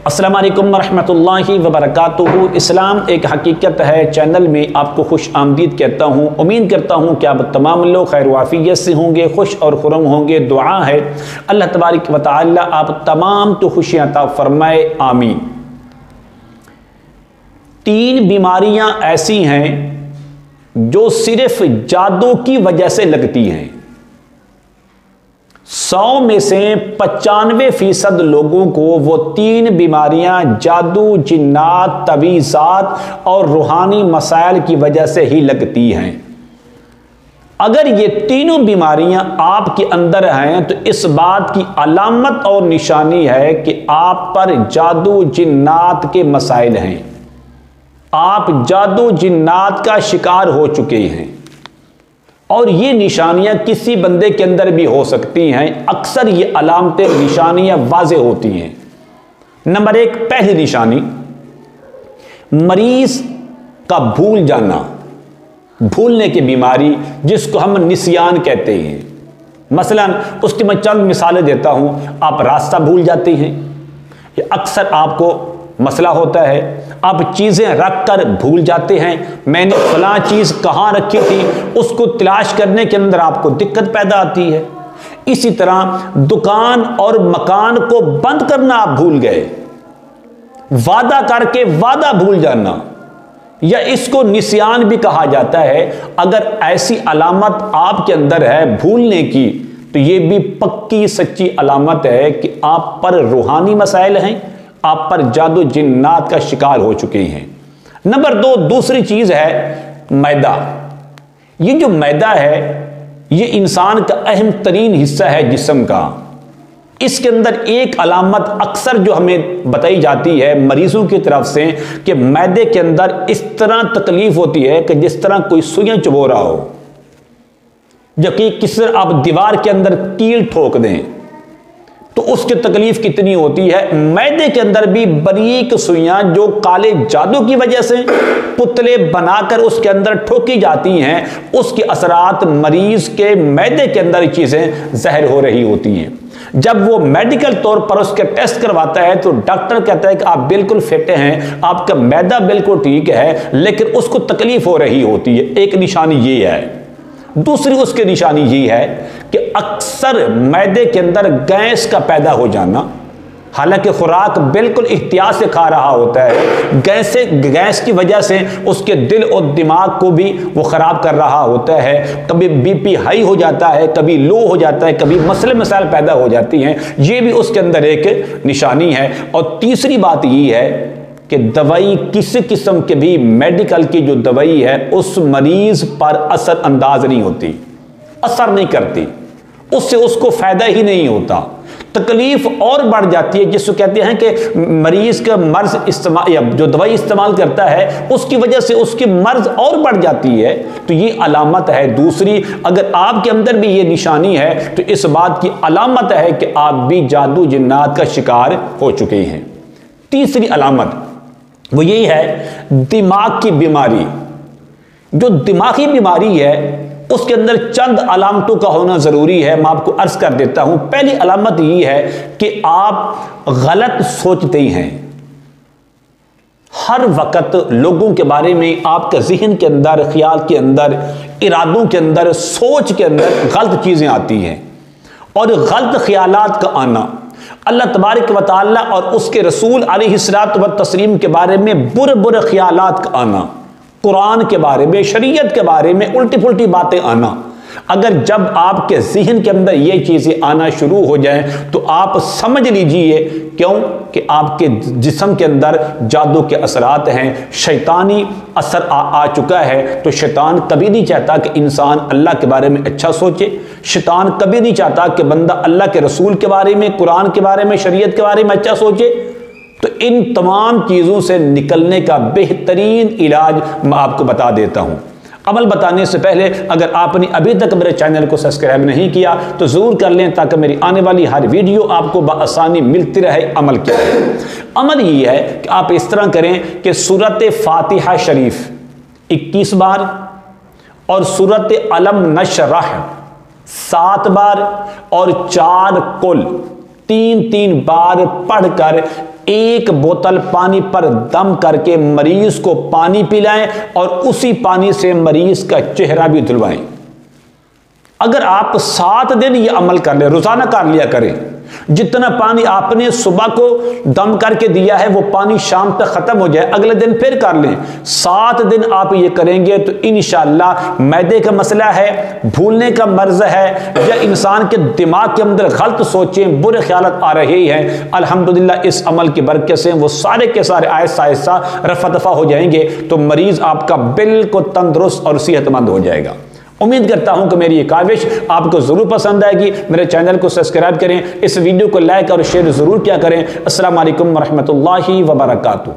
अस्सलाम वालेकुम रहमतुल्लाहि व बरकातुहू। इस्लाम एक हकीकत है चैनल में आपको खुश आमदीद कहता हूँ। उम्मीद करता हूँ कि आप तमाम लोग खैर वाफियत से होंगे, खुश और खुरम होंगे। दुआ है अल्लाह तबारक व तआला आप तमाम तो खुशियाँ अता फरमाए, आमीन। 3 बीमारियाँ ऐसी हैं जो सिर्फ जादू की वजह से लगती हैं। 100 में से 95% लोगों को वो 3 बीमारियां जादू, जिन्नात, तवीज़ात और रूहानी मसाइल की वजह से ही लगती हैं। अगर ये तीनों बीमारियां आपके अंदर हैं तो इस बात की अलामत और निशानी है कि आप पर जादू, जिन्नात के मसाइल हैं। आप जादू, जिन्नात का शिकार हो चुके हैं। और ये निशानियां किसी बंदे के अंदर भी हो सकती हैं। अक्सर ये अलामतें, निशानियां वाज़ेह होती हैं। नंबर 1, पहली निशानी, मरीज का भूल जाना, भूलने की बीमारी जिसको हम निसियान कहते हैं। मसलन उसकी मैं चंद मिसालें देता हूं। आप रास्ता भूल जाते हैं, ये अक्सर आपको मसला होता है। आप चीज़ें रख कर भूल जाते हैं। मैंने फलां चीज़ कहाँ रखी थी, उसको तलाश करने के अंदर आपको दिक्कत पैदा आती है। इसी तरह दुकान और मकान को बंद करना आप भूल गए, वादा करके वादा भूल जाना, या इसको निसियान भी कहा जाता है। अगर ऐसी अलामत आपके अंदर है भूलने की, तो ये भी पक्की सच्ची अलामत है कि आप पर रूहानी मसाइल हैं, आप पर जादू, जिन्नात का शिकार हो चुके हैं। नंबर 2, दूसरी चीज है मैदा। ये जो मैदा है ये इंसान का अहम तरीन हिस्सा है जिस्म का। इसके अंदर एक अलामत अक्सर जो हमें बताई जाती है मरीजों की तरफ से कि मैदे के अंदर इस तरह तकलीफ होती है कि जिस तरह कोई सुइयां चबो रहा हो, जबकि किस तरह आप दीवार के अंदर कील ठोक दें तो उसकी तकलीफ कितनी होती है। मैदे के अंदर भी बारीक सुइयां जो काले जादू की वजह से पुतले बनाकर उसके अंदर ठोकी जाती हैं, उसके असरात मरीज के मैदे के अंदर चीजें जहर हो रही होती हैं। जब वो मेडिकल तौर पर उसके टेस्ट करवाता है तो डॉक्टर कहता है कि आप बिल्कुल फिट हैं, आपका मैदा बिल्कुल ठीक है, लेकिन उसको तकलीफ हो रही होती है। एक निशानी ये है। दूसरी उसकी निशानी ये है कि अक्सर मैदे के अंदर गैस का पैदा हो जाना, हालांकि खुराक बिल्कुल एहतियात से खा रहा होता है, गैस की वजह से उसके दिल और दिमाग को भी वो ख़राब कर रहा होता है। कभी बीपी हाई हो जाता है, कभी लो हो जाता है, कभी मसले मसाइल पैदा हो जाती हैं। ये भी उसके अंदर एक निशानी है। और तीसरी बात ये है कि दवाई किसी किस्म के भी मेडिकल की जो दवाई है उस मरीज पर असर अंदाज नहीं होती, असर नहीं करती, उससे उसको फायदा ही नहीं होता। तकलीफ और बढ़ जाती है, जिसको कहते हैं कि मरीज का मर्ज इस्तेमाल या जो दवाई इस्तेमाल करता है उसकी वजह से उसकी मर्ज और बढ़ जाती है। तो ये अलामत है दूसरी। अगर आपके अंदर भी ये निशानी है तो इस बात की अलामत है कि आप भी जादू, जिन्नात का शिकार हो चुके हैं। तीसरी अलामत वो यही है दिमाग की बीमारी। जो दिमागी बीमारी है उसके अंदर चंद अलामतों का होना जरूरी है। मैं आपको अर्ज कर देता हूं। पहली अलामत ये है कि आप गलत सोचते हैं। हर वक्त लोगों के बारे में आपके ज़हन के अंदर, ख्याल के अंदर, इरादों के अंदर, सोच के अंदर गलत चीजें आती हैं। और गलत ख्यालात का आना, अल्लाह तबारक व तआला और उसके रसूल अलैहिस्सलातु व तस्लीम के बारे में बुरे बुरे ख्यालात का आना, कुरान के बारे में, शरीयत के बारे में उल्टी पुल्टी बातें आना, अगर जब आपके ज़हन के अंदर ये चीज़ें आना शुरू हो जाएं तो आप समझ लीजिए क्यों कि आपके जिस्म के अंदर जादू के असरात हैं, शैतानी असर आ चुका है। तो शैतान कभी नहीं चाहता कि इंसान अल्लाह के बारे में अच्छा सोचे। शैतान कभी नहीं चाहता कि बंदा अल्लाह के रसूल के बारे में, कुरान के बारे में, शरीयत के बारे में अच्छा सोचे। तो इन तमाम चीज़ों से निकलने का बेहतरीन इलाज मैं आपको बता देता हूँ। अमल बताने से पहले अगर आपने अभी तक मेरे चैनल को सब्सक्राइब नहीं किया तो ज़रूर कर लें ताकि मेरी आने वाली हर वीडियो आपको बआसानी मिलती रहे। अमल क्या है? अमल ये है कि आप इस तरह करें कि सूरत फातिहा शरीफ 21 बार और सूरत अलम नशरह 7 बार और 4 कुल 3-3 बार पढ़कर 1 बोतल पानी पर दम करके मरीज को पानी पिलाएं और उसी पानी से मरीज का चेहरा भी धुलवाएं। अगर आप 7 दिन ये अमल कर ले, रोजाना कर लिया करें, जितना पानी आपने सुबह को दम करके दिया है वो पानी शाम तक खत्म हो जाए, अगले दिन फिर कर लें। 7 दिन आप ये करेंगे तो इंशाअल्लाह मैदे का मसला है, भूलने का मर्ज है, या इंसान के दिमाग के अंदर गलत सोचें, बुरे ख्यालात आ रहे हैं, अल्हम्दुलिल्लाह इस अमल की बरकत से वो सारे के सारे आहिस्ता आहिस्ता रफा दफा हो जाएंगे, तो मरीज आपका बिल्कुल तंदुरुस्त और सेहतमंद हो जाएगा। उम्मीद करता हूं कि मेरी ये काविश आपको जरूर पसंद आएगी। मेरे चैनल को सब्सक्राइब करें, इस वीडियो को लाइक और शेयर जरूर किया करें। अस्सलाम वालेकुम व रहमतुल्लाहि व बरकातुहू।